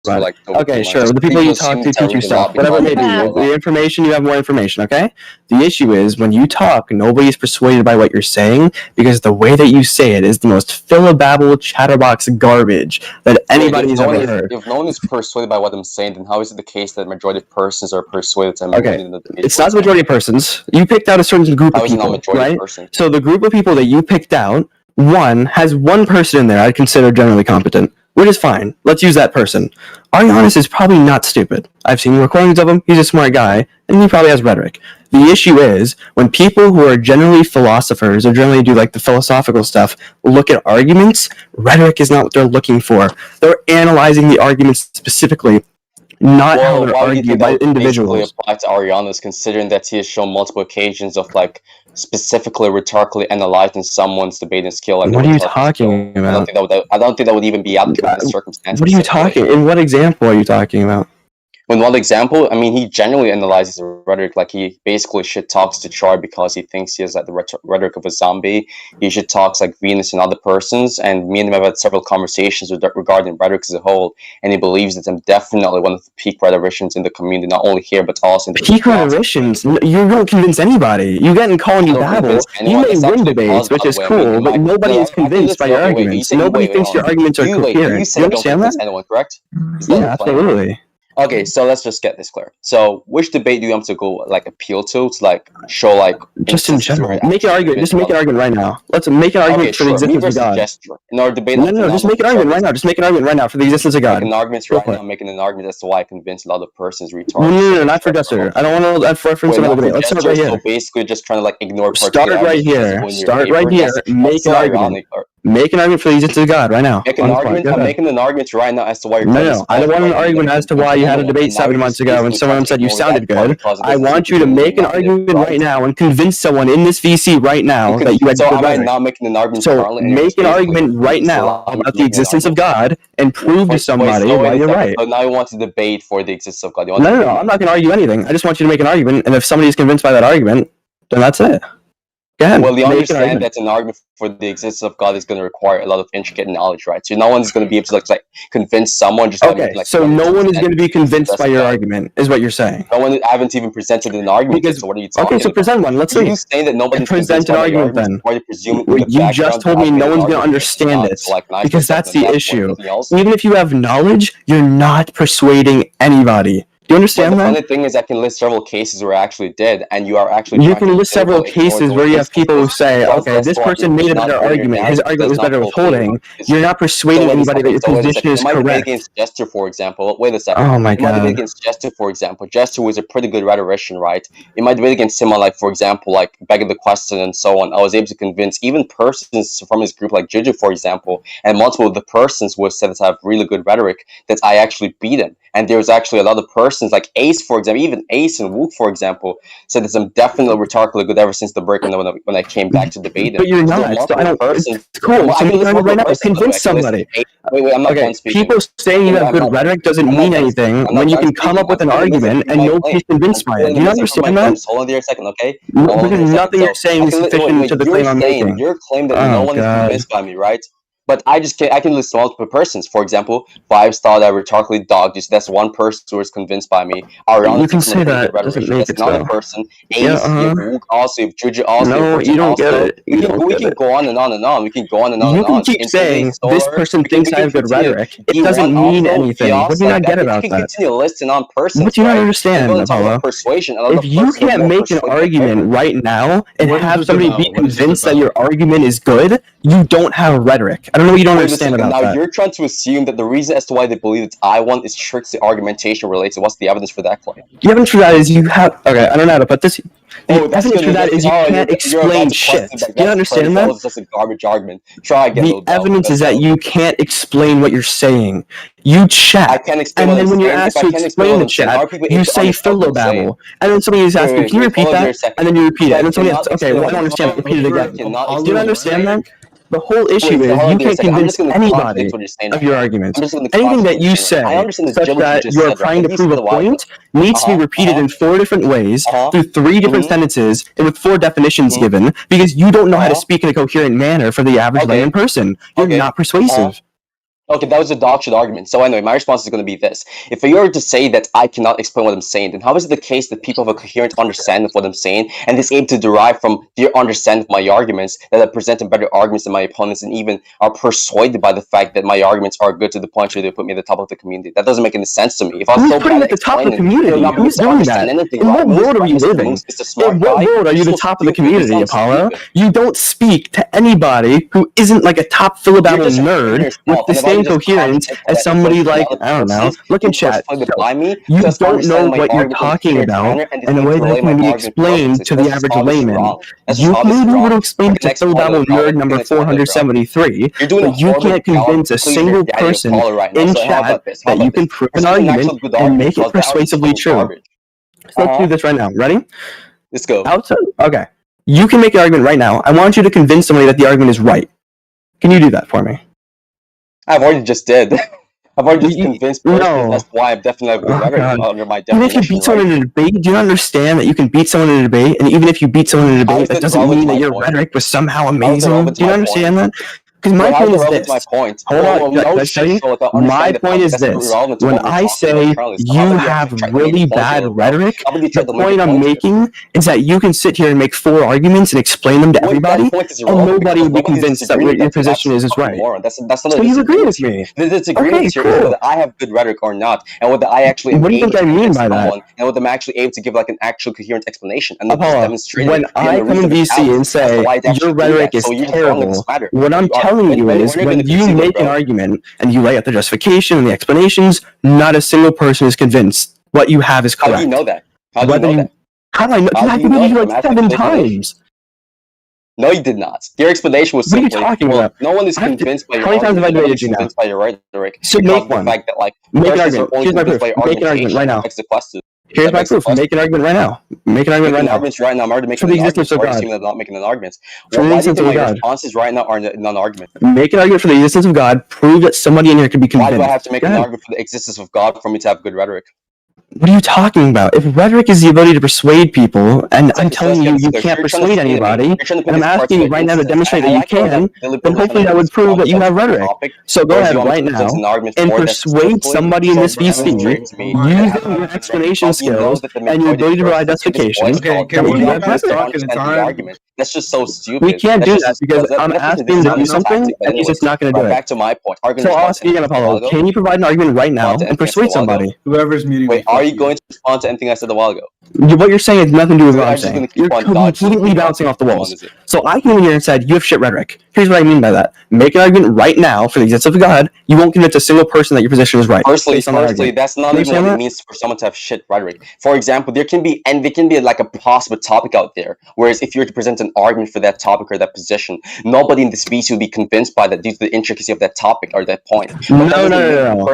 for about like it. Okay, sure. The people you talk to teach you stuff. Whatever it may be. The information, you have more information, okay? The issue is, when you talk, nobody's persuaded by what you're saying, because the way that you say it is the most philobabble, chatterbox garbage that anybody's ever heard. If no one is persuaded by what I'm saying, then how is it the case that majority of persons are persuaded? Okay, it's not the majority of persons. You picked out a certain group of people, right? So the group of people that you picked out, one has one person in there I'd consider generally competent, which is fine. Let's use that person. Arianis is probably not stupid. I've seen recordings of him. He's a smart guy, and he probably has rhetoric. The issue is, when people who are generally philosophers or generally do like the philosophical stuff look at arguments, rhetoric is not what they're looking for. They're analyzing the arguments specifically, not how they're argued by individuals. Apply to Arianis, considering that he has shown multiple occasions of like specifically rhetorically analyzing someone's debating skill. Like, what are you talking about? I don't think that would even be applicable in this circumstance. What are you talking? In what example are you talking about? In one example, I mean, he genuinely analyzes the rhetoric. Like, he basically shit talks to Troy because he thinks he has like the rhetoric of a zombie. He shit talks like Venus and other persons, and me and him have had several conversations regarding rhetoric as a whole, and he believes that I'm definitely one of the peak rhetoricians in the community, not only here but also in the peak rhetoricians. You don't convince anybody. You get in calling you babble. You may win debates, which is cool, but nobody is convinced by your arguments. Nobody thinks your arguments are coherent. You understand that? Anyone, correct? Yeah, absolutely. Okay, so let's just get this clear. So, which debate do you want to go like appeal to like show like just in general? Make an argument. Just make an argument right now. Let's make an argument for the existence of God. In our debate. No, just make an argument right now. Just make an argument right now for the existence of God. Making arguments right now. Making an argument as to why I convinced a lot of persons retarded. No, not for Jester. I don't want to reference another debate. Let's start right here. So basically, just trying to like ignore. Start right here. Start right here. Make an argument. Make an argument for the existence of God right now. I'm making an argument right now as to why you're. No, I don't want an argument as to why you had a debate 7 months ago and someone said you sounded good. I want you to make an argument right now and convince someone in this VC right now that you had good rhetoric. Not making an argument. So make an argument right now about the existence of God and prove to somebody why you're right. So now you want to debate for the existence of God. No, I'm not going to argue anything. I just want you to make an argument, and if somebody's convinced by that argument, then that's it. Well, you understand that an argument for the existence of God is going to require a lot of intricate knowledge, right? So no one's going to be able to like convince someone. Just so no one is going to be convinced by your argument, is what you're saying. No one. I haven't even presented an argument. So what are you talking about? So present one. Let's see. You saying that nobody's present an argument then. You just told me no one's going to understand it, because that's the issue. Even if you have knowledge, you're not persuading anybody. Do you understand that? The funny thing is, I can list several cases where I actually did, and you are actually. You can list several cases where you have people who say, "Okay, this person made a better argument. His argument was better withholding." You're not persuading anybody that your position is correct. Against Jester, for example. Wait a second. Oh my god. Against Jester, for example. Jester was a pretty good rhetorician, right? You might debate against someone like, for example, like begging the question and so on. I was able to convince even persons from his group, like Juju, for example, and multiple of the persons who said to have really good rhetoric, that I actually beat him. And there's actually a lot of persons like Ace, for example, even Ace and Wook, for example, said that I'm definitely rhetorically good ever since the break when I came back to debate. But you're not. So I don't. It's cool. So right now, convince somebody. Wait, I'm not done speaking. People saying you have good rhetoric doesn't mean anything when you can come up with an argument and nobody's convinced by it. Do you understand that? Hold on there a second, okay? Nothing you're saying is sufficient to the claim I'm making. You're claiming that no one is convinced by me, right? But I can list multiple persons. For example, Vibes thought I rhetorically dogged you. So that's one person who was convinced by me. You can say that. Doesn't make it another person. Ace, also, if Juju, also. No, you don't get it. We can go on and on and on. We can go on and on and on. You can keep saying this person thinks I have good rhetoric. It doesn't mean anything. What do you not get about that? You can continue listing on persons. What do you not understand, Apollo? If you can't make an argument right now and have somebody be convinced that your argument is good, you don't have rhetoric. I don't know what you don't understand about that. Now you're trying to assume that the reason as to why they believe that I won is strictly argumentation related. What's the evidence for that claim? The evidence for that is you have. Okay, I don't know how to put this. The evidence for that is you can't explain shit. Do you understand that? That's a garbage argument. Try again. The evidence is that you can't explain what you're saying. You chat, and then when you're asked to explain the chat, you say philobabble, and then somebody is asking, "Can you repeat that?" And then you repeat it, and then somebody asks, "Okay, well, I don't understand. Repeat it again." Do you understand that? The whole issue is you can't convince anybody of your arguments. Anything that you say, such that you're trying to prove a point, needs to be repeated in 4 different ways, through 3 different sentences, and with 4 definitions given, because you don't know how to speak in a coherent manner for the average layman person. You're not persuasive. Okay, that was a dogshit argument. So anyway, my response is going to be this. If you were to say that I cannot explain what I'm saying, then how is it the case that people have a coherent understanding of what I'm saying and is able to derive from their understanding of my arguments that have presented better arguments than my opponents and even are persuaded by the fact that my arguments are good to the point where they put me at the top of the community? That doesn't make any sense to me. If I was so bad at the top of the community, who's doing that? In what world are you living? In what world are you the top of the community, Apollo? You don't speak to anybody who isn't like a top Philabama nerd with the same coherence as somebody like, I don't know, look in chat. You don't know what you're talking about in a way that can be explained to the average layman. You can be able to explain to Philabama nerd number 473, but you can't convince a single person in chat that you can prove an argument and make it persuasively true. So let's do this right now. Ready? Let's go. Okay. You can make an argument right now. I want you to convince somebody that the argument is right. Can you do that for me? I've already just did. I've already just convinced person. No. That's why I'm definitely under my definition. Even if you beat someone in a debate, do you understand that you can beat someone in a debate? And even if you beat someone in a debate, that doesn't mean that your rhetoric was somehow amazing. Do you understand that? Because my point is this. Hold on, my point is this. When I say you have really bad rhetoric, the point I'm making is that you can sit here and make 4 arguments and explain them to everybody, and nobody will be convinced that what your position is right. So you agree with me. There's agreement here whether I have good rhetoric or not, and whether I actually am able to convince someone, and whether I'm actually able to give like an actual coherent explanation. And when I come in VC and say your rhetoric is terrible, what I'm telling you is when you make an argument and you lay out the justification and the explanations, not a single person is convinced what you have is correct. How do you know that? How do you know that? How do I know? I can give you like 7 times. No, you did not. Your explanation was simply, what are you talking about? No one is convinced by your argument. How many times have I debated you now? Convinced by your rhetoric. So make one. The fact that, like, make an argument. Here's my proof. Make an argument right now. Here's my proof. Make an argument right now. Make an argument right now. Right now. I'm already making an argument. I'm not making an argument. For the existence of God. Responses right now are non-argument. Make an argument for the existence of God. Prove that somebody in here can be convinced. Why do I have to make an argument for the existence of God for me to have good rhetoric? What are you talking about? If rhetoric is the ability to persuade people, and I'm telling you you can't persuade anybody, and I'm asking you right now to demonstrate that you can, then hopefully that would prove that you have rhetoric. So go ahead right now and persuade somebody in this VC using your explanation skills and your ability to provide justification. That's just so stupid. We can't do that because I'm asking him to do something and he's just not going to do it. Back to my point. So I'll ask you again, Apollo. Can you provide an argument right now and persuade somebody? Whoever's muting. Wait, are you going to respond to anything I said a while ago? What you're saying has nothing to do with what I'm saying. You're completely bouncing off the walls. So I came in here and said, you have shit rhetoric. Here's what I mean by that. Make an argument right now for the existence of God. You won't convince a single person that your position is right. Firstly, that's not even what it means for someone to have shit rhetoric. For example, there can be like a possible topic out there. Whereas if you were to present an argument for that topic or that position, nobody in this VC would be convinced by that due to the intricacy of that topic or that point. No.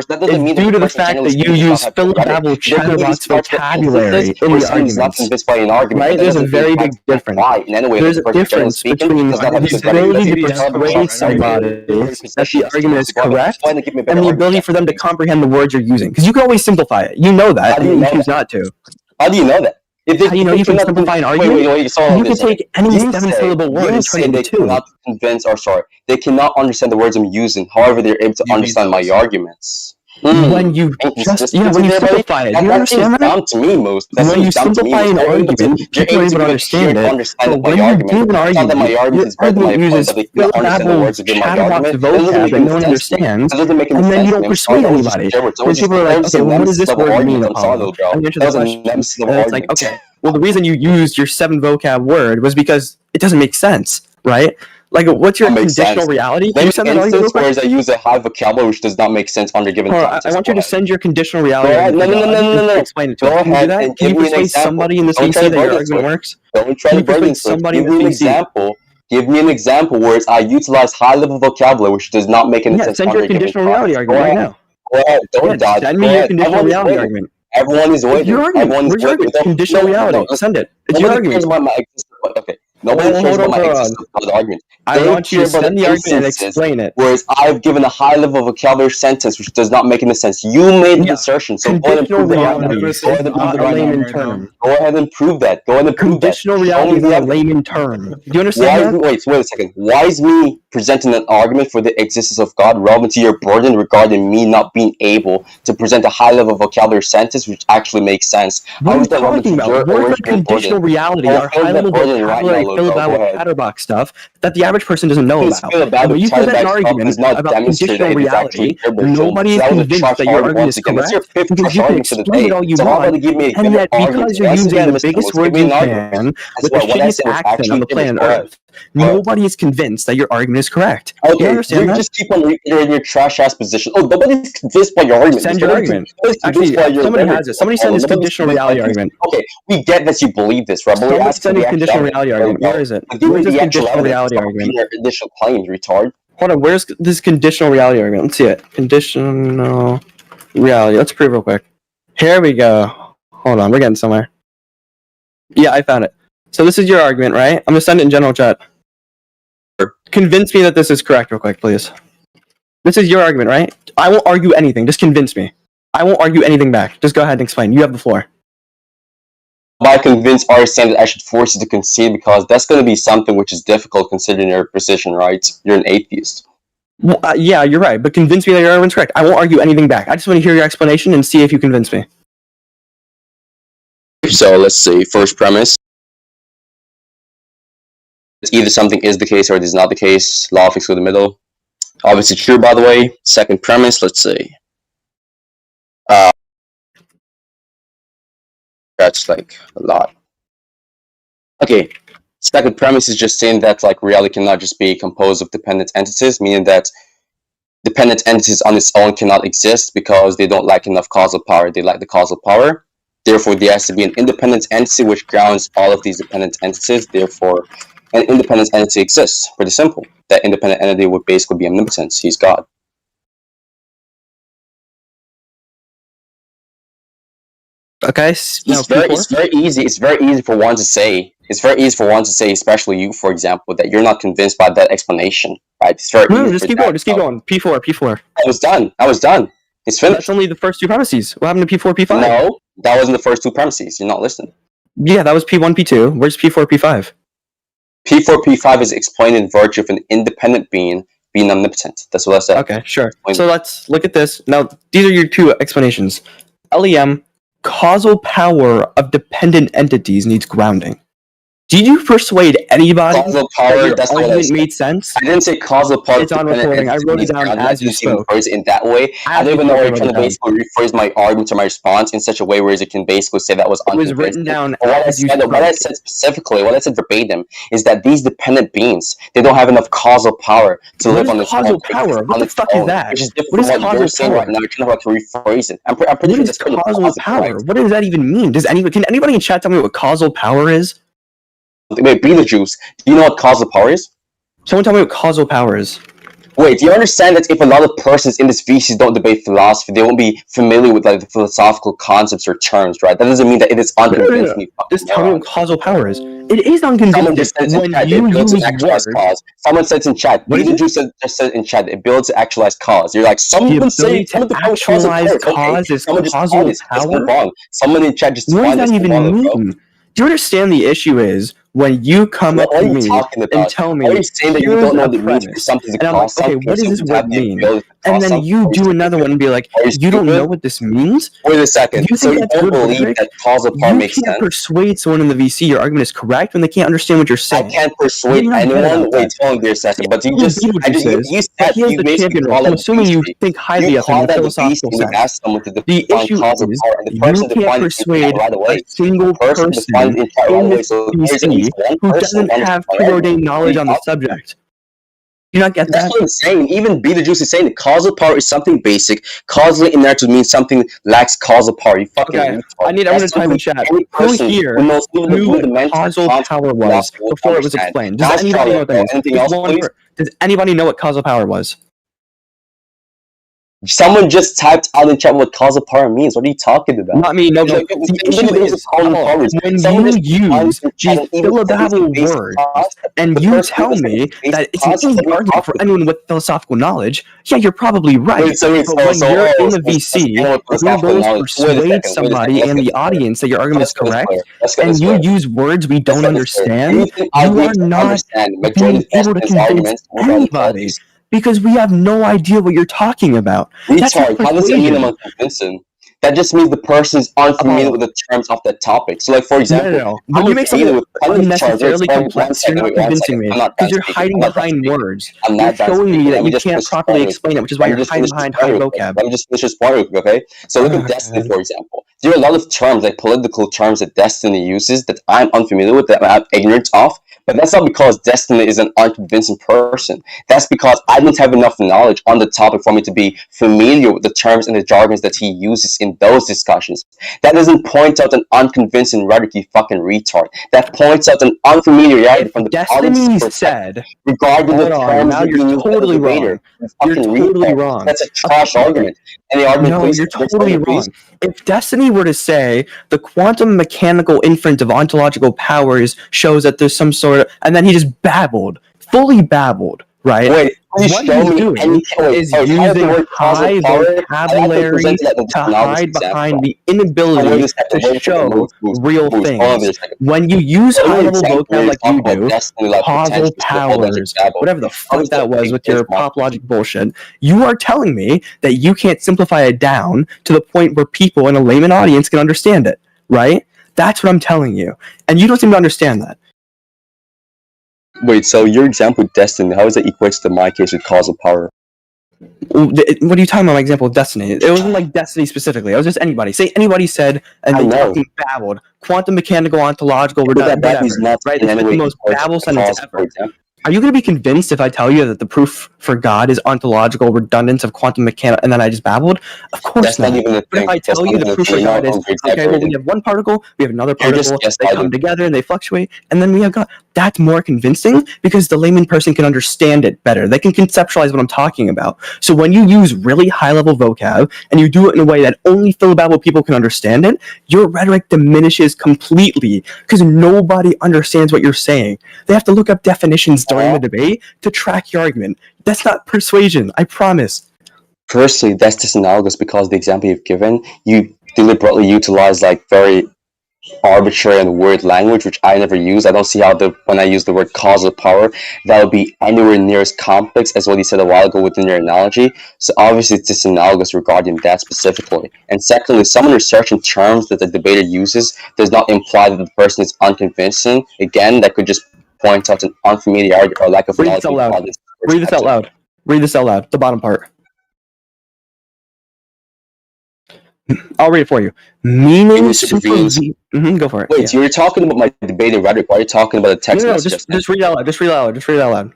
That doesn't mean due to the fact that you use Philabama chatterbox vocabulary in the arguments. Not convinced by an argument. Right? There's a very big difference. There's a difference between the ability to persuade somebody that the argument is correct and the ability for them to comprehend the words you're using. Because you can always simplify it. You know that, and you choose not to. How do you know that? How do you know you can simplify an argument? You can take any 7-syllable word and turn it into 2. They cannot understand the words I'm using. However, they're able to understand my arguments. When you simplify it, do you understand that? To me, when you simplify an argument, people are able to understand it. But when you give an argument, your argument uses Philabama chatterbox vocab that no one understands, and then you don't persuade anybody. Because people are like, okay, well, what does this word mean, Apollo? And you answer the question, and it's like, okay, well, the reason you used your 7 vocab word was because it doesn't make sense, right? Like, what's your conditional reality? There's instance where I use a high vocabulary which does not make sense under given context. I want you to send your conditional reality. No. Explain it to me. Can you do that? Can you persuade somebody in this VC that your argument works? Don't try to persuade somebody in this VC. Give me an example where I utilize high-level vocabulary which does not make any sense. Send your conditional reality argument right now. Go ahead. Don't dodge. Send me your conditional reality argument. Everyone is waiting. Your argument. Where's your argument? Conditional reality. Send it. It's your argument. Okay. Nobody cares about my existence of God argument. I want you to send the argument and explain it. Whereas I've given a high level vocabulary sentence which does not make any sense. You made the assertion, so go ahead and prove that. Not a layman term. Go ahead and prove that. Go ahead and prove that. Conditional reality is not a layman term. Do you understand that? Wait a second. Why is me presenting an argument for the existence of God relevant to your burden regarding me not being able to present a high level vocabulary sentence which actually makes sense? What are you talking about? Words like conditional reality are high level vocabulary filled out with chatterbox stuff that the average person doesn't know about. When you present an argument about conditional reality, nobody is convinced that your argument is correct because you can explain it all you want, and yet because you're using the biggest word you can with the shittiest accent on the planet Earth, nobody is convinced that your argument is correct. Okay, you understand that? Just keep on reiterating your trash-ass position. Oh, nobody's convinced by your argument. Send your argument. Actually, somebody has it. Somebody send this conditional reality argument. Okay, we get that you believe this, Rebel. Somebody send a conditional reality argument. Where is it? Where's this conditional reality argument? Your initial claims, retard. Hold on, where's this conditional reality argument? Let's see it. Conditional reality. Let's prove real quick. Here we go. Hold on, we're getting somewhere. Yeah, I found it. So this is your argument, right? I'm gonna send it in general chat. Convince me that this is correct real quick, please. This is your argument, right? I won't argue anything. Just convince me. I won't argue anything back. Just go ahead and explain. You have the floor. By convince are saying that I should force you to concede because that's going to be something which is difficult considering your position, right? You're an atheist. Well, yeah, you're right, but convince me that your argument's correct. I won't argue anything back. I just want to hear your explanation and see if you convince me. So let's see. First premise. It's either something is the case or it is not the case. Law fixed with the middle. Obviously true, by the way. Second premise, let's see. That's like a lot. Okay. Second premise is just saying that like reality cannot just be composed of dependent entities, meaning that dependent entities on its own cannot exist because they don't lack enough causal power. They lack the causal power. Therefore, there has to be an independent entity which grounds all of these dependent entities. Therefore, an independent entity exists. Pretty simple. That independent entity would basically be omnipotence. He's God. Okay. It's very easy. It's very easy for one to say. It's very easy for one to say, especially you, for example, that you're not convinced by that explanation, right? It's very easy. Just keep going. Just keep going. P4. I was done. It's finished. That's only the first two premises. What happened to P4, P5? No, that wasn't the first two premises. You're not listening. Yeah, that was P1, P2. Where's P4, P5? P4, P5 is explained in virtue of an independent being omnipotent. That's what I said. Okay, sure. So let's look at this. Now, these are your two explanations. LEM, causal power of dependent entities needs grounding. Did you persuade anybody causal power, that your argument made sense? I didn't say causal power. It's on recording. I wrote it down as you spoke. Phrase it in that way. I don't even know where you're trying to basically rephrase my argument or my response in such a way where you can basically say that was unconvincing. It was written down as you spoke. What I said specifically, what I said verbatim, is that these dependent beings, they don't have enough causal power to live on this causal power? What the fuck is that? Which is different from what you're saying right now. You're trying to rephrase it. I'm pretty sure that's causal power. What does that even mean? Can anybody in chat tell me what causal power is? Wait, Beetlejuice, do you know what causal power is? Someone tell me what causal power is. Wait, do you understand that if a lot of persons in this species don't debate philosophy, they won't be familiar with like the philosophical concepts or terms, right? That doesn't mean that it is unconvincing. Just tell me what causal power is. It is unconvincing when you use words. Someone says in chat, Beetlejuice just said in chat, it builds to actualize cause. You're like, someone say actualize cause is causal power? Someone in chat just what does that even mean? Do you understand the issue is when you come up to me and tell me, here's that you don't know the meaning for something to cause something? Okay, what does this word mean? And then you do another one and be like, you don't know what this means? Wait a second. So you don't believe that causal power makes sense? You can't persuade someone in the VC your argument is correct when they can't understand what you're saying. I can't persuade anyone. Wait, hold on a second. But you said you basically I'm assuming you think highly of him in philosophical sense. The issue is you can't persuade a single person in this VC who doesn't have preordained knowledge on the subject. Do you not get that? That's what I'm saying. Even Beetlejuice is saying that causal power is something basic. Causally in there to mean something lacks causal power. You fucking okay. I'm going to type in chat. Who here knew what causal power was before it was explained? Does anybody know what that is? Does anybody know what causal power was? Someone just typed out in chat what causal power means. What are you talking about? Not me. No. The issue is when you use these syllabable words and you tell me that it's an easy argument for anyone with philosophical knowledge. Yeah, you're probably right. But when you're in the VC, your goal is to persuade somebody and the audience that your argument is correct, and you use words we don't understand, you are not being able to convince anybody. Because we have no idea what you're talking about. Retard, how does it mean I'm unconvincing? That just means the person's unfamiliar with the terms of that topic. So, like, for example, no. When you make something unnecessarily complex, you're not convincing me because you're hiding behind words. You're showing me that you can't properly explain it, which is why you're hiding behind high vocab. Let me just finish this point, okay? So, look at Destiny, for example. There are a lot of terms, like political terms that Destiny uses that I'm unfamiliar with, that I'm ignorant of. But that's not because Destiny is an unconvincing person. That's because I don't have enough knowledge on the topic for me to be familiar with the terms and the jargons that he uses in those discussions. That doesn't point out an unconvincing rhetoric, you fucking retard. That points out an unfamiliarity from the Destiny said regarding the terms. Now you're totally wrong. You're totally wrong. That's a trash argument. And the argument no, you're totally wrong. If Destiny were to say the quantum mechanical inference of ontological powers shows that there's some sort of, and then he just babbled, fully babbled, right? Wait, what he's doing is using high vocabulary to hide behind the inability to show real things. When you use high-level vocab like you do, causal powers, whatever the fuck that was with your pop logic bullshit, you are telling me that you can't simplify it down to the point where people in a layman audience can understand it, right? That's what I'm telling you. And you don't seem to understand that. Wait, so your example with Destiny, how does that equate to my case with causal power? What are you talking about? My example with Destiny. It wasn't like Destiny specifically. It was just anybody. Say anybody said, and they fucking babbled. Quantum mechanical, ontological, redundant, whatever. Right? It's the most babble sentence ever. Are you going to be convinced if I tell you that the proof for God is ontological redundance of quantum mechanics, and then I just babbled? Of course not. But if I tell you the proof for God is, okay, well, we have one particle, we have another particle, they come together and they fluctuate, and then we have God. That's more convincing because the layman person can understand it better. They can conceptualize what I'm talking about. So when you use really high-level vocab and you do it in a way that only philobabble people can understand it, your rhetoric diminishes completely because nobody understands what you're saying. They have to look up definitions during the debate to track your argument. That's not persuasion, I promise. Firstly, that's just analogous because the example you've given, you deliberately utilize like very arbitrary and weird language, which I never use. I don't see how when I use the word causal power, that would be anywhere near as complex as what he said a while ago within your analogy. So obviously it's just analogous regarding that specifically. And secondly, someone researching terms that the debater uses does not imply that the person is unconvincing. Again, that could just point out an unfamiliarity or lack of knowledge. Read this out loud. Read this out loud. The bottom part. I'll read it for you. Meaning supervenes. Go for it. Wait, so you're talking about my debating rhetoric. Why are you talking about the text message? Just read it out loud. Just read it out loud.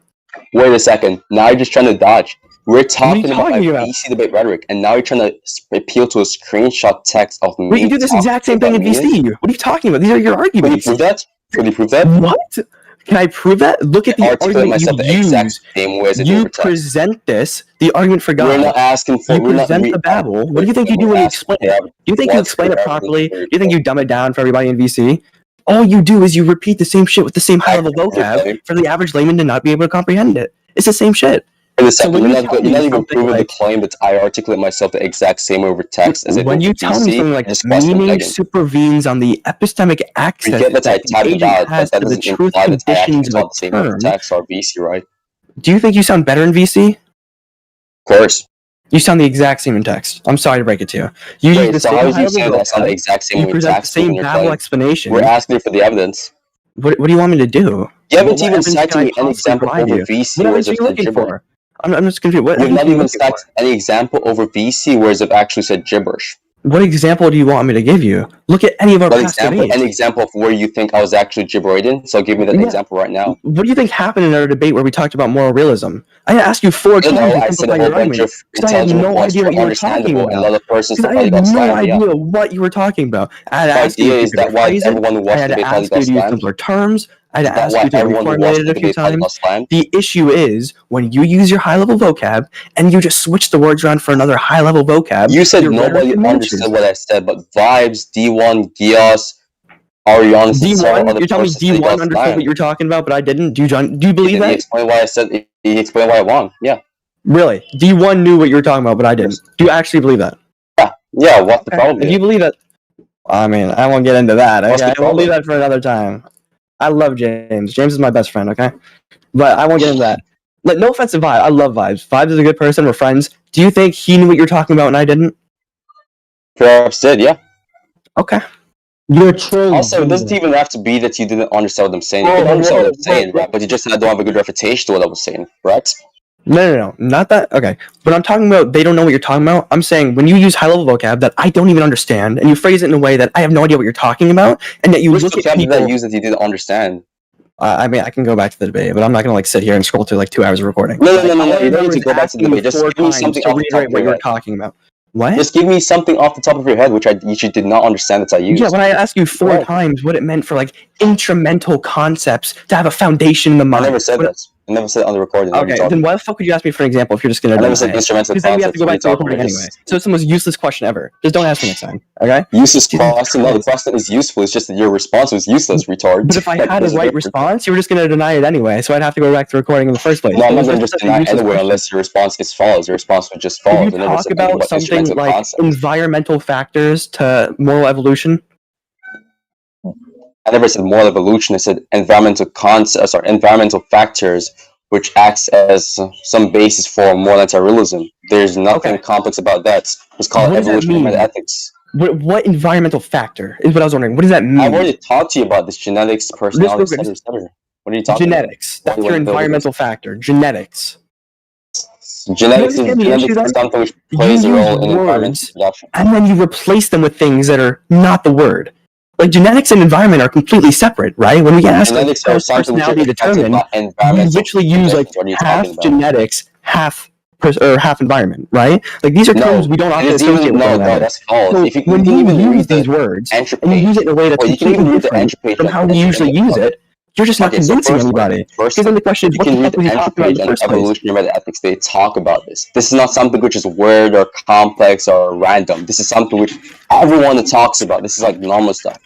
Wait a second. Now you're just trying to dodge. We're talking about my VC debate rhetoric, and now you're trying to appeal to a screenshot text of me. Wait, you do this exact same thing in VC. What are you talking about? These are your arguments. Can you prove that? Can you prove that? What? Can I prove that? Look at the argument you use. You present this, the argument for God. We're not asking for. You present the babble. What do you think you do when you explain it? Do you think you explain it properly? Do you think you dumb it down for everybody in VC? All you do is you repeat the same shit with the same high-level vocab for the average layman to not be able to comprehend it. It's the same shit. So you're not even proving the claim that I articulate myself the exact same over text as when you tell me something like meaning supervenes on the epistemic access that the agent has to the truth conditions of the term. Text or VC, right? Do you think you sound better in VC? Of course. You sound the exact same in text. I'm sorry to break it to you. You present the same babble explanation. We're asking for the evidence. What do you want me to do? You haven't even cited me any example over VC where you're looking for. I'm just confused. You've not even cited any example over VC where they've actually said gibberish. What example do you want me to give you? Look at any of our past debates. An example of where you think I was actually gibbering. So give me that example right now. What do you think happened in our debate where we talked about moral realism? I asked you 4 times to simplify your argument because I had no idea what you were talking about. I had no idea what you were talking about. I had asked you to use simpler terms. I'd ask you to reformulate it a few times. The issue is when you use your high-level vocab and you just switch the words around for another high-level vocab. You said nobody understood what I said, but Vibes, D1, Gios, Ariana, D1, you're telling me D1 understood what you're talking about, but I didn't. Do you believe that? He explained why I said. He explained why I won. Yeah. Really? D1 knew what you were talking about, but I didn't. Do you actually believe that? Yeah. Yeah. What's the problem? If you believe it, I mean, I won't get into that. Okay, I won't leave that for another time. I love James. James is my best friend. Okay, but I won't get into that. No offense to Vibes. I love Vibes. Vibes is a good person. We're friends. Do you think he knew what you're talking about and I didn't? Perhaps did. Yeah. Okay. You're true. Also, it doesn't even have to be that you didn't understand what I'm saying. You didn't understand what I'm saying, right? But you just don't have a good refutation to what I was saying, right? No. Not that. Okay. But I'm talking about they don't know what you're talking about. I'm saying when you use high-level vocab that I don't even understand, and you phrase it in a way that I have no idea what you're talking about, and that you look at people that use that you didn't understand. I mean, I can go back to the debate, but I'm not going to sit here and scroll through 2 hours of recording. No. You don't need to go back to the debate. Just give me something to reiterate what you're talking about. What? Just give me something off the top of your head, which you did not understand that I used. Yeah, when I asked you 4 times what it meant for instrumental concepts to have a foundation in the mind. I never said that. I never said it on the recording. Okay, then why the fuck would you ask me for an example if you're just going to I never said instrumental concepts. Because then we have to go back to the recording anyway. So it's the most useless question ever. Just don't ask me next time, okay? Useless question? No, the question is useful. It's just that your response was useless, retard. But if I had a right response, you were just going to deny it anyway, so I'd have to go back to recording in the first place. No, I'm not going to just deny it anyway unless your response is false. Your response was just false. Did you talk about something like environmental factors to moral evolution? I never said moral evolution. I said environmental concepts or environmental factors, which acts as some basis for moral anti-realism. There's nothing complex about that. It's called evolutionary meta-ethics. What environmental factor is what I was wondering. What does that mean? I've already talked to you about this: genetics, personality, etc. What are you talking about? Genetics. That's your environmental factor. Genetics. Genetics is something which plays a role in environmental production. And then you replace them with things that are not the word. Genetics and environment are completely separate, right? When we ask personality determined, we literally use half genetics, half environment, right? These are terms we don't often associate with one another. No, that's false. So when you use these words and you use it in a way that's completely different from how we usually use it, you're just not convincing anybody. Because then the question is, what the fuck was he talking about in the first place? Evolutionary meta-ethics, they talk about this. This is not something which is weird or complex or random. This is something which everyone talks about. This is normal stuff.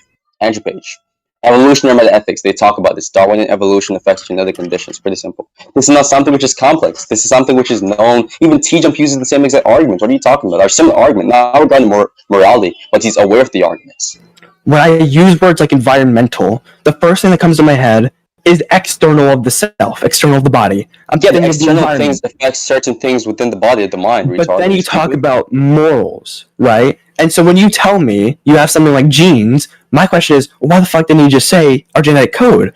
Entry page. Evolutionary meta-ethics, they talk about this. Darwinian evolution affects genetic conditions. Pretty simple. This is not something which is complex. This is something which is known. Even T-Jump uses the same exact argument. What are you talking about? Our similar argument, not regarding morality, but he's aware of the arguments. When I use words like environmental, the first thing that comes to my head is external of the self, external of the body. The external things affect certain things within the body of the mind. But then you talk about morals, right? And so when you tell me you have something like genes, my question is, why the fuck didn't you just say our genetic code?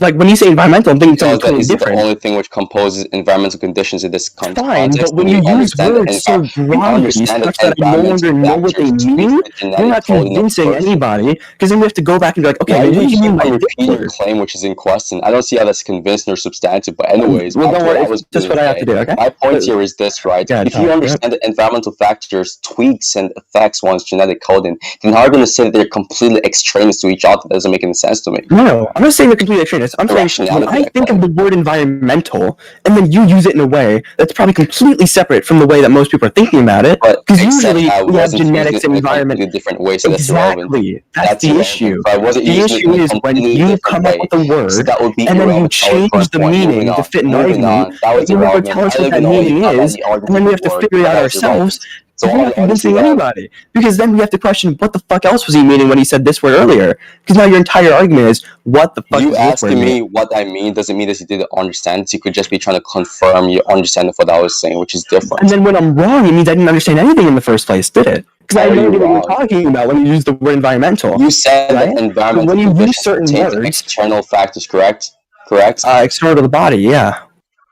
When you say environmental, I'm thinking something totally different. The only thing which composes environmental conditions in this context. Fine, but when you use words so broadly, such that I no longer know what they mean, you're not convincing anybody, because then we have to go back and be like, okay, what do you mean by repeating claim which is in question? I don't see how that's convincing or substantive, but anyways. Well, don't worry, it's just what I have to do, okay? My point here is this, right? If you understand that environmental factors tweaks and affects one's genetic coding, then how are you going to say that they're completely extraneous to each other? That doesn't make any sense to me. No, I'm not saying they're completely extraneous. I'm saying when I think of the word environmental, and then you use it in a way that's probably completely separate from the way that most people are thinking about it. Because usually we have genetics and environment in different ways. So exactly, that's the issue. The issue is when you come up with a word and then you change the meaning to fit an argument, but you never tell us what that meaning is, and then we have to figure it out ourselves. So we're not convincing anybody, because then we have to question what the fuck else was he meaning when he said this word earlier? Because now your entire argument is what the fuck. You asking me what I mean doesn't mean that you didn't understand. So you could just be trying to confirm your understanding of what I was saying, which is different. And then when I'm wrong, it means I didn't understand anything in the first place, did it? Because I know what you were talking about when you used the word environmental. You said that environmental. When you use certain words, external factors, correct? External to the body, yeah.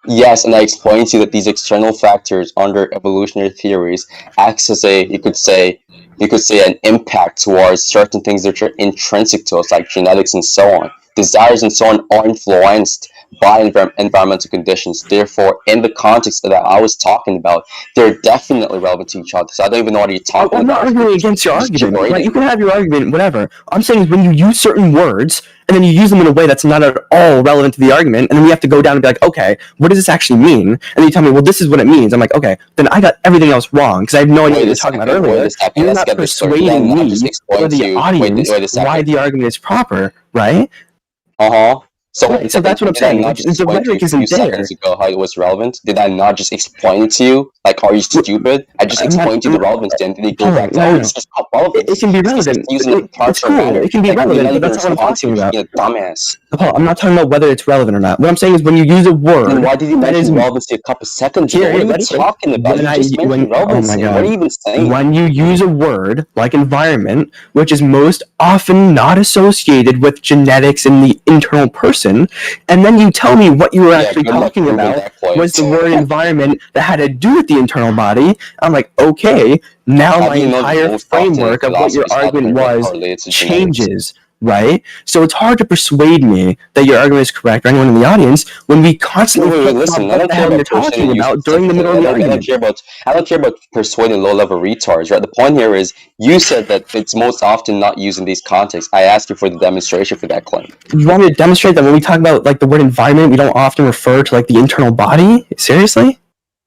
Yes, and I explained to you that these external factors under evolutionary theories acts as you could say an impact towards certain things that are intrinsic to us, like genetics and so on. Desires and so on are influenced by environmental conditions. Therefore, in the context that I was talking about, they're definitely relevant to each other. So I don't even know what you're talking about. I'm not arguing against your argument. Like, you can have your argument, whatever. I'm saying is when you use certain words and then you use them in a way that's not at all relevant to the argument, and then we have to go down and be like, okay, what does this actually mean? And then you tell me, well, this is what it means. I'm like, okay, then I got everything else wrong because I have no idea what you're talking about earlier. You're not persuading me or the audience why the argument is proper, right? So that's what I'm saying. The rhetoric isn't there. Seconds ago, how it was relevant. Did I not just explain it to you? Like, are you stupid? I just explained to you the relevance. Then did they go back to it's just relevant? It can be relevant. It's cool. It can be relevant, but that's not what I'm talking about. Dumbass. Paul, I'm not talking about whether it's relevant or not. What I'm saying is when you use a word. Then why did you mention relevancy a couple seconds ago? What are you talking about? You just mentioned relevancy. What are you even saying? When you use a word like environment, which is most often not associated with genetics in the internal person, and then you tell me what you were actually talking about was the word environment that had to do with the internal body, I'm like, okay, now my entire framework of what your argument was changes, right? So it's hard to persuade me that your argument is correct, or anyone in the audience, when we constantly listen, I don't care about talking about during the middle of the argument. I don't care about persuading low-level retards, right? The point here is, you said that it's most often not used in these contexts. I asked you for the demonstration for that claim. You want me to demonstrate that when we talk about like the word environment, we don't often refer to like the internal body? Seriously?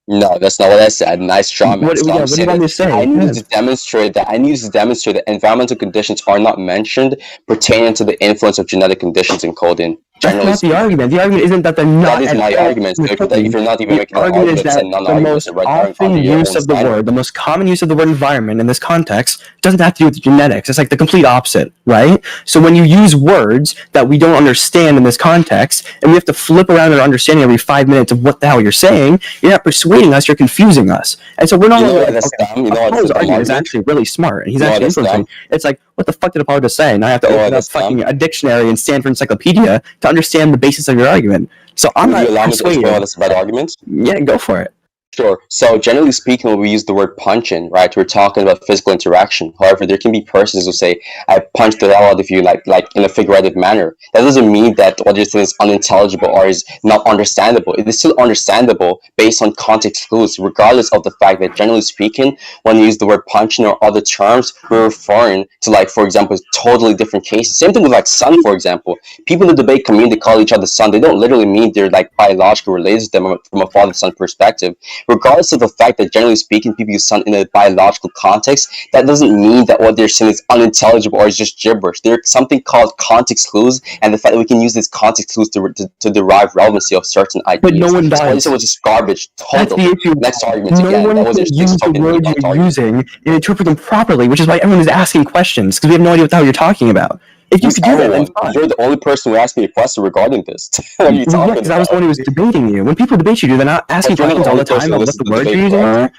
No, that's not what I said. Nice straw man. What do you want me to say? I need to demonstrate that environmental conditions are not mentioned pertaining to the influence of genetic conditions in coding. That's not the argument. The argument isn't that they're not. That is my argument. If you're not even making an argument, is that the most often use of the word, the most common use of the word environment in this context doesn't have to do with genetics. It's like the complete opposite, right? So when you use words that we don't understand in this context, and we have to flip around our understanding every 5 minutes of what the hell you're saying, you're not persuading us, you're confusing us. And so we're not Apollo's argument is actually really smart, and he's actually influencing. It's like, what the fuck did Apollo just say? And I have to open up fucking a dictionary and Stanford Encyclopedia to understand the basis of your argument. So I'm not persuaded. About arguments? Yeah, go for it. Sure. So generally speaking, when we use the word punching, right, we're talking about physical interaction. However, there can be persons who say, I punched the hell out of you, like in a figurative manner. That doesn't mean that what you're saying is unintelligible or is not understandable. It is still understandable based on context clues, regardless of the fact that generally speaking, when you use the word punching or other terms, we're referring to, like, for example, totally different cases. Same thing with like son, for example. People in the debate community call each other son. They don't literally mean they're like biologically related to them from a father-son perspective. Regardless of the fact that generally speaking people use son in a biological context, that doesn't mean that what they're saying is unintelligible or is just gibberish. There's something called context clues, and the fact that we can use these context clues to derive relevancy of certain ideas. But no one does. This was just garbage. That's the issue. Next argument no again. One that was can use the words you're argument. using and interpret them properly, which is why everyone is asking questions, because we have no idea what the hell you're talking about. If you could do that, then fine. You're the only person who asked me a question regarding this. What are you talking about? Because I was the one who was debating you. When people debate you, they're not asking questions all the time about what the words you're using are.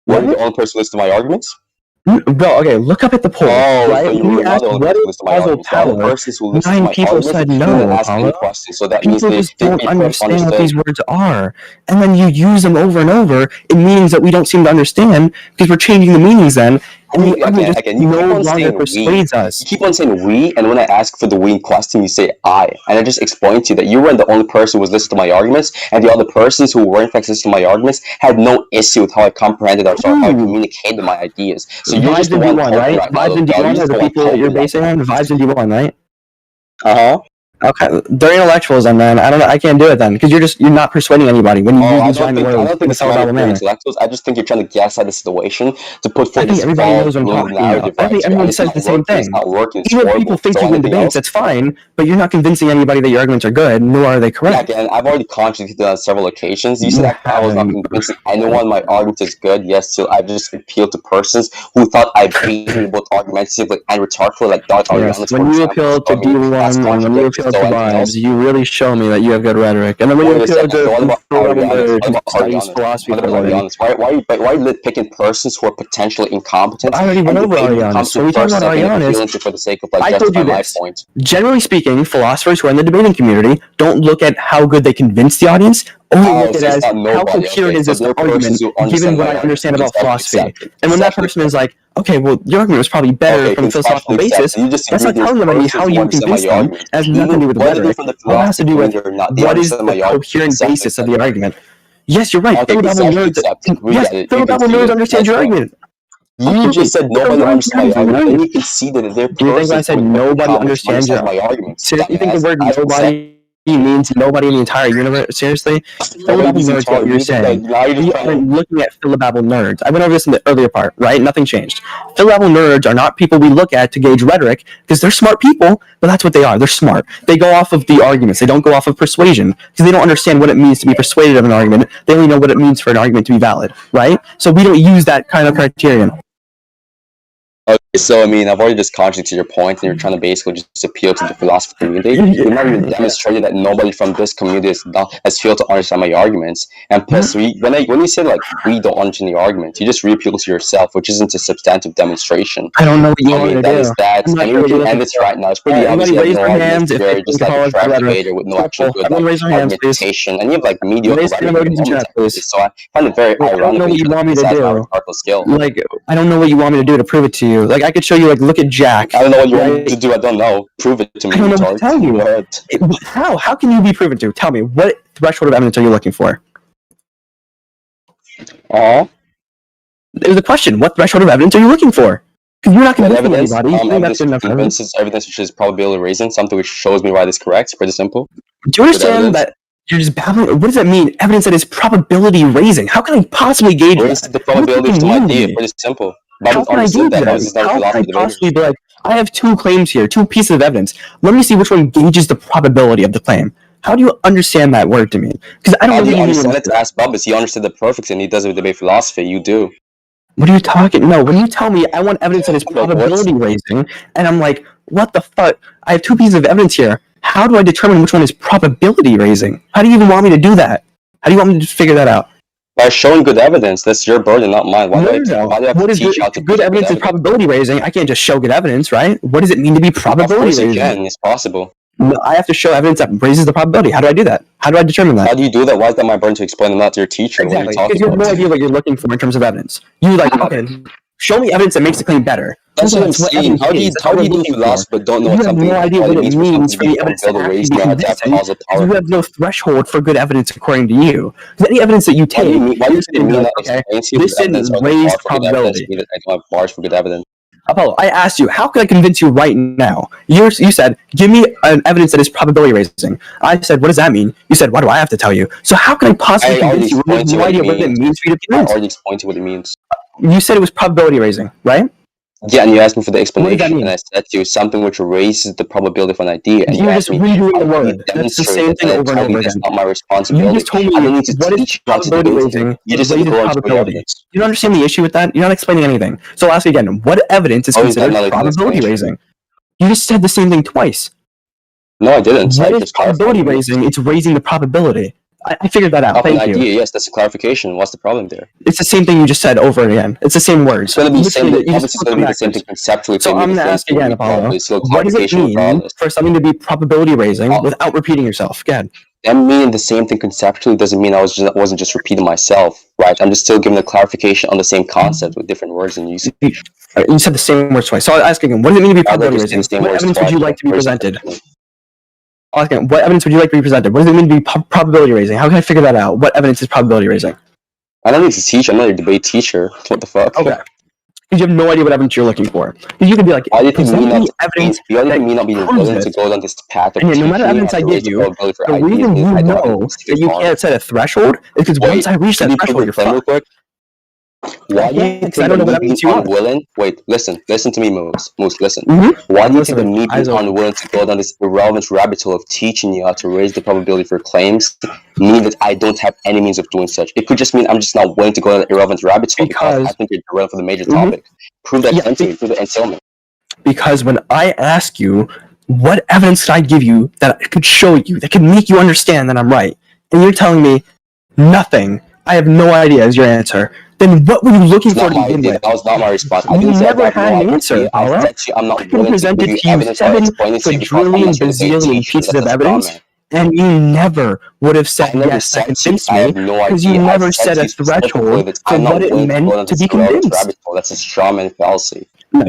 What? You're the only person listening to my arguments? Bro, okay, look up at the poll. Right? So you asked what is causal power. 9 people said no, Apollo. So that people just don't understand what these words are. And then you use them over and over. It means that we don't seem to understand because we're changing the meanings then. And you no longer persuades us. You keep on saying we, and when I ask for the we in question, you say I. And I just explained to you that you weren't the only person who was listening to my arguments, and the other persons who were in fact listening to my arguments had no issue with how I comprehended or how I communicated my ideas. So you're just the one, right? Vibes and D1 are the people that you're basing on. Vibes and D1, right? Okay, they're intellectuals, and then I can't do it then because you're not persuading anybody when you use these words. I don't think it's about intellectuals. I just think you're trying to gaslight the situation to put forth this everybody knows what I'm talking about. I think everyone says the same thing. Even if people think you win debates, that's fine, but you're not convincing anybody that your arguments are good, nor are they correct. Yeah, again, I've already contradicted on several occasions. You said that I was not convincing anyone my argument is good. Yes, so I've just appealed to persons who thought I beat both argumentatively and rhetorically, like Dr. Yes, when you appeal to D1 and when you appeal to vibes, you really show me that you have good rhetoric. And then when you appeal to studies philosophy, why are you picking persons who are potentially incompetent? I already went over Arianis. So we talk about Arianis. For the sake of, like, I told you this. Generally speaking, philosophers who are in the debating community don't look at how good they convince the audience. Only look at it as how coherent is this argument given what I understand about philosophy. And when that person is like, Okay, well, your argument was probably better from a philosophical basis. That's not telling me how you convince them. It has nothing to do with rhetoric. It has to do with what is the coherent basis of the argument. Yes, you're right. Philobabble nerds understand your argument. You just said nobody understands my argument, and you conceded that they're. Do you think I said nobody understands your argument? So you think the word nobody means nobody in the entire universe? Seriously? Philobabble nerds, what you're saying. We are looking at Philobabble nerds. I went over this in the earlier part, right? Nothing changed. Philobabble nerds are not people we look at to gauge rhetoric, because they're smart people, but that's what they are. They're smart. They go off of the arguments. They don't go off of persuasion, because they don't understand what it means to be persuaded of an argument. They only know what it means for an argument to be valid, right? So we don't use that kind of criterion. Okay, so I mean, I've already just contradicted your point, and you're trying to basically just appeal to the philosophy community. You've not even demonstrated that nobody from this community has failed to understand my arguments. And plus, when you say like we don't understand the argument, you just re-appeal to yourself, which isn't a substantive demonstration. I don't know what you want to do. That is that. And we can end this right now. It's pretty obvious you have no arguments. You're just like a trash debater with no actual good argumentation, and you have like mediocre argumentation. So I find it very ironic. I don't know what you want me to do. Like, I don't know what you want me to do to prove it to you. Like, I could show you, like, look at Jack. I don't know what you want me to do. I don't know. Prove it to me. I don't know what to tell you. How? How can you be proven to? Tell me. What threshold of evidence are you looking for? It was a question. What threshold of evidence are you looking for? Because you're not convincing anybody. Evidence which is probability raising, something which shows me why this is correct. It's pretty simple. Do you understand that you're just babbling? What does that mean? Evidence that is probability raising. How can I possibly gauge that? The probability of the idea. Pretty simple. How can I do that? How can I possibly be like, I have two claims here, two pieces of evidence. Let me see which one gauges the probability of the claim. How do you understand that word to me? Because I don't really understand it. Ask Bubbas. He understood it perfectly, and he does it with debate philosophy. You do. What are you talking? No, when you tell me I want evidence that is probability raising, and I'm like, what the fuck? I have two pieces of evidence here. How do I determine which one is probability raising? How do you even want me to do that? How do you want me to figure that out? By showing good evidence. That's your burden, not mine. Why do I have to teach how to good evidence is probability raising? I can't just show good evidence, right? What does it mean to be probability raising? Of course you can. It's possible. No, I have to show evidence that raises the probability. How do I do that? How do I determine that? How do you do that? Why is that my burden to explain them out to your teacher? Exactly, because you have no idea what you're looking for in terms of evidence. You like, okay, show me evidence that makes the claim better. That's what I'm saying. How do you do philosophy but don't know what something? You have no idea what it means for the evidence to actually be convincing. You have no threshold for good evidence according to you. Because any evidence that you take, this didn't raise probability. I don't have bars for good evidence. Apollo, I asked you, how can I convince you right now? You said, give me an evidence that is probability raising. I said, what does that mean? You said, why do I have to tell you? So how can I possibly convince you? You have no idea what it means for you to be convinced. I already explained to you what it means. You said it was probability raising, right? Yeah, and you asked me for the explanation, and I said to you something which raises the probability of an idea. And you asked me, redoing the word. That's the same thing over and over again. That's not my responsibility. You just told me what is probability raising. You just probability. You don't understand the issue with that? You're not explaining anything. So I'll ask you again, what evidence is considered probability raising? You just said the same thing twice. No, I didn't. What is probability raising? It's raising the probability. I figured that out. Thank you. Yes, that's a clarification. What's the problem there? It's the same thing you just said over again. It's the same words. It's going to be the same thing conceptually. So I'm going to ask again, Apollo. What does it mean for something to be probability raising without repeating yourself? Go ahead. Them meaning the same thing conceptually doesn't mean I wasn't just repeating myself, right? I'm just still giving a clarification on the same concept with different words and usage. You said the same words twice. So I'll ask again, what does it mean to be probability raising? What evidence would you like to be presented? Okay, what evidence would you like to be presented? What does it mean to be probability raising? How can I figure that out? What evidence is probability raising? I don't need to teach. I'm not a debate teacher. What the fuck? Okay. Because you have no idea what evidence you're looking for. Because you could be like, why do you think me not being willing to go down this path of no matter evidence I give you, the reason you know that you can't set a threshold is because once I reach that threshold, you're fucked. Why do you think I don't know what evidence you unwilling? Wait, listen to me, Moose, listen. Why do you think me being unwilling to go down this irrelevant rabbit hole of teaching you how to raise the probability for claims mean that I don't have any means of doing such? It could just mean I'm just not willing to go down the irrelevant rabbit hole because I think you're irrelevant for the major topic. Prove that prove that and tell me. Because when I ask you, what evidence could I give you that could show you, that could make you understand that I'm right, and you're telling me nothing, I have no idea is your answer. Then what were you looking for to begin with? That was not my response. You never had an answer, Paula. I'm not I presented to you 7 quadrillion bazillion pieces of evidence, And you never would have said yes, that convinced me, because you never set a threshold for what it meant to be convinced. That's a strawman fallacy. No,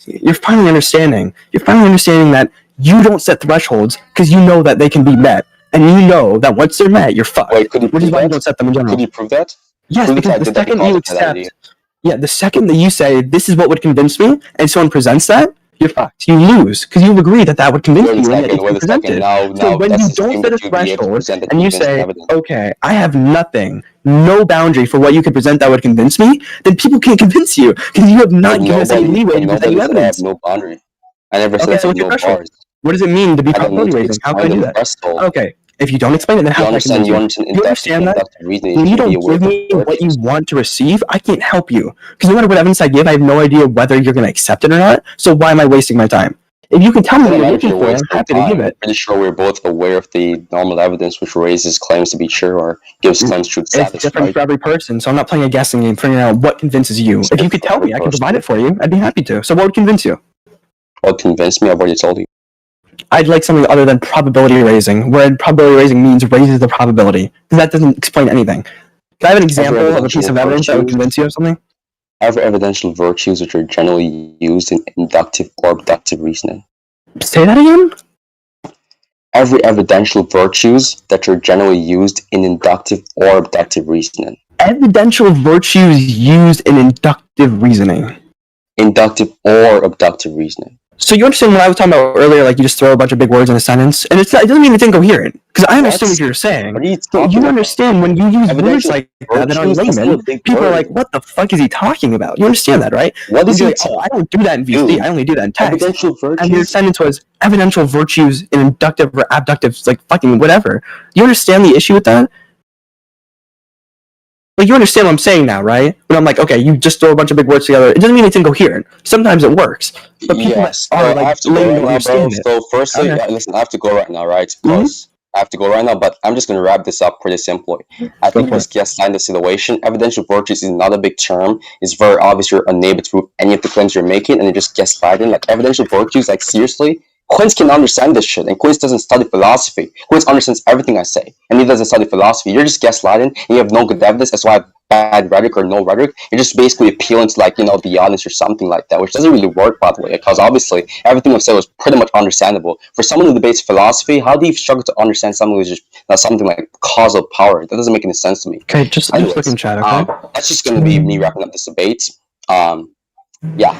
you're finally understanding. You're finally understanding that you don't set thresholds because you know that they can be met, and you know that once they're met, you're fucked. Wait, could you which is why you don't set them in general. Could you prove that? Yes, because the second you accept, the second that you say this is what would convince me, and someone presents that, you're fucked. You lose because you've agreed that that would convince you, and it's presented. So when you don't set a threshold and you say, okay, I have nothing, no boundary for what you could present that would convince me, then people can't convince you because you have not given us any leeway to present you evidence. No boundary. I never said so what's your question? What does it mean to be probability raising? How can I do that? Okay. If you don't explain it, then how can I convince you? You understand that? When you don't give me what you want to receive, I can't help you. Because no matter what evidence I give, I have no idea whether you're going to accept it or not. So why am I wasting my time? If you can tell me what you're looking for, I'm happy to give it. I'm pretty sure we're both aware of the normal evidence which raises claims to be true or gives claims truth status. It's different for every person, so I'm not playing a guessing game, figuring out what convinces you. If you could tell me, I could provide it for you. I'd be happy to. So what would convince you? What would convince me? I've already told you. I'd like something other than probability raising, where probability raising means raises the probability. That doesn't explain anything. Can I have an example of a piece of evidence that would convince you of something? Every evidential virtues which are generally used in inductive or abductive reasoning. Say that again? Every evidential virtues that are generally used in inductive or abductive reasoning. Evidential virtues used in inductive reasoning. Inductive or abductive reasoning. So you understand what I was talking about earlier, like you just throw a bunch of big words in a sentence, and it doesn't mean it's incoherent, because I understand what you're saying. You understand when you use words like that are layman, people are like, what the fuck is he talking about? You understand that, right? What is he like, oh, I don't do that in VC, I only do that in text. And your sentence was, evidential virtues in inductive or abductive, like fucking whatever. You understand the issue with that? But you understand what I'm saying now, right? When I'm like, okay, you just throw a bunch of big words together. It doesn't mean it's incoherent. Sometimes it works. But people are like, So firstly, listen, I have to go right now, right? Because I have to go right now, but I'm just going to wrap this up pretty simply. I think just gaslight the situation. Evidential virtues is not a big term. It's very obvious you're unable to prove any of the claims you're making, and you're just gaslighting. Like, evidential virtues, like, seriously? Quince can understand this shit, and Quince doesn't study philosophy. Quince understands everything I say, and he doesn't study philosophy. You're just gaslighting, and you have no good evidence. That's why I have bad rhetoric or no rhetoric. You're just basically appealing to, like, the audience or something like that, which doesn't really work, by the way, because obviously everything I've said was pretty much understandable. For someone who debates philosophy, how do you struggle to understand something which is something like causal power? That doesn't make any sense to me. Okay, just look in chat, okay? That's just going to be me wrapping up this debate. Yeah.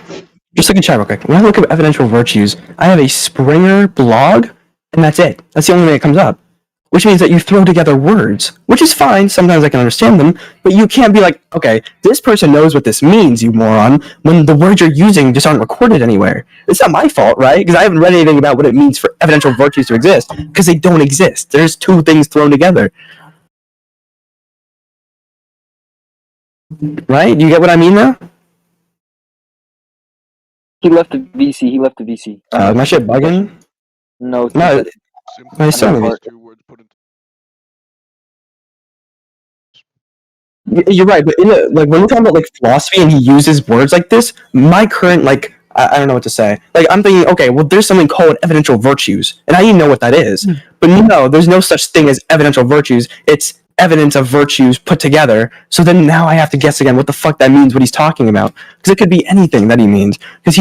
Just look in chat real quick. When I look at evidential virtues, I have a Springer blog, and that's it. That's the only thing that comes up. Which means that you throw together words, which is fine. Sometimes I can understand them, but you can't be like, okay, this person knows what this means, you moron, when the words you're using just aren't recorded anywhere. It's not my fault, right? Because I haven't read anything about what it means for evidential virtues to exist, because they don't exist. There's two things thrown together. Right? Do you get what I mean now? He left the VC. My shit bugging? No. My son. You're right, but when we're talking about like philosophy and he uses words like this, my current I don't know what to say. Like, I'm thinking, okay, well, there's something called evidential virtues, and I didn't know what that is. But no, there's no such thing as evidential virtues. It's evidence of virtues put together. So then now I have to guess again what the fuck that means, what he's talking about, because it could be anything that he means, because